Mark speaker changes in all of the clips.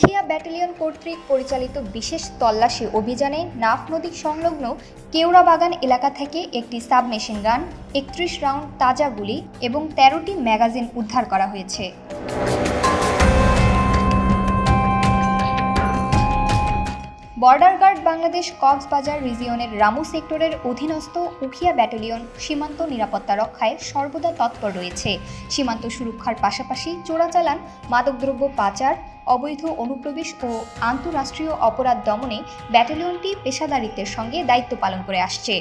Speaker 1: Ukhia battalion কর্তৃক পরিচালিত বিশেষ তল্লাশি অভিযানে নাফ নদী সংলগ্ন কেওড়া বাগান এলাকা থেকে একটি সাবমেশিন গান, ৩১ রাউন্ড তাজা গুলি এবং ১৩টি ম্যাগাজিন উদ্ধার করা হয়েছে। বর্ডার গার্ড বাংলাদেশ কক্সবাজার রিজিয়নের রামু সেক্টরের অধীনস্থ উখিয়া ব্যাটালিয়ন সীমান্ত নিরাপত্তা রক্ষায় সর্বদা তৎপর রয়েছে। সীমান্ত সুরক্ষার পাশাপাশি চোরাচালান, মাদকদ্রব্য পাচার, অবৈধ অনুপ্রবেশ ও আন্তঃরাষ্ট্রীয় অপরাধ দমনে ব্যাটালিয়নটি পেশাদারিত্বের সঙ্গে দায়িত্ব পালন করে আসছে।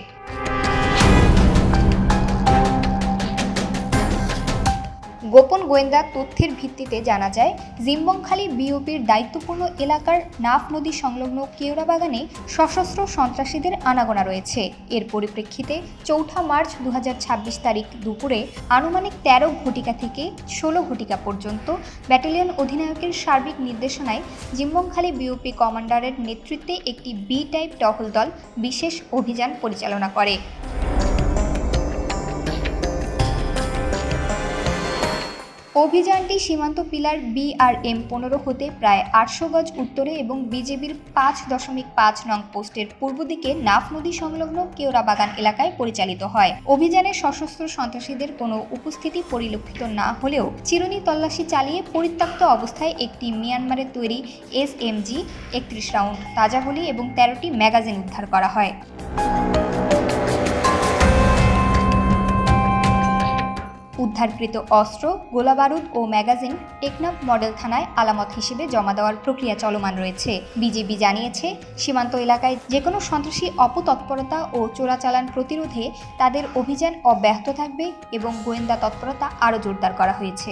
Speaker 1: গোপন গোয়েন্দা তথ্যের ভিত্তিতে জানা যায়, জিম্বংখালী বিওপির দায়িত্বপূর্ণ এলাকার নাফ নদী সংলগ্ন কেওড়া বাগানে সশস্ত্র সন্ত্রাসীদের আনাগোনা রয়েছে। এর পরিপ্রেক্ষিতে ৪ মার্চ ২০২৬ তারিখ দুপুরে আনুমানিক ১৩ ঘটিকা থেকে ১৬ ঘটিকা পর্যন্ত ব্যাটালিয়ন অধিনায়কের সার্বিক নির্দেশনায় জিম্বংখালী বিওপি কমান্ডারের নেতৃত্বে একটি বি টাইপ টহল দল বিশেষ অভিযান পরিচালনা করে। অভিযানটি সীমান্ত পিলার BRM-15 হতে প্রায় ৮০০ গজ উত্তরে এবং বিজিবির ৫.৫ নং পোস্টের পূর্ব দিকে নাফ নদী সংলগ্ন কেওড়া বাগান এলাকায় পরিচালিত হয়। অভিযানে সশস্ত্র সন্ত্রাসীদের কোনো উপস্থিতি পরিলক্ষিত না হলেও চিরুনি তল্লাশি চালিয়ে পরিত্যক্ত অবস্থায় একটি মিয়ানমারের তৈরি SMG, ৩১ রাউন্ড তাজা গুলি এবং ১৩টি ম্যাগাজিন উদ্ধার করা হয়। উদ্ধারকৃত অস্ত্র, গোলাবারুদ ও ম্যাগাজিন টেকনাফ মডেল থানায় আলামত হিসেবে জমা দেওয়ার প্রক্রিয়া চলমান রয়েছে। বিজিবি জানিয়েছে, সীমান্ত এলাকায় যেকোনো সন্ত্রাসী অপতৎপরতা ও চোরাচালান প্রতিরোধে তাদের অভিযান অব্যাহত থাকবে এবং গোয়েন্দা তৎপরতা আরও জোরদার করা হয়েছে।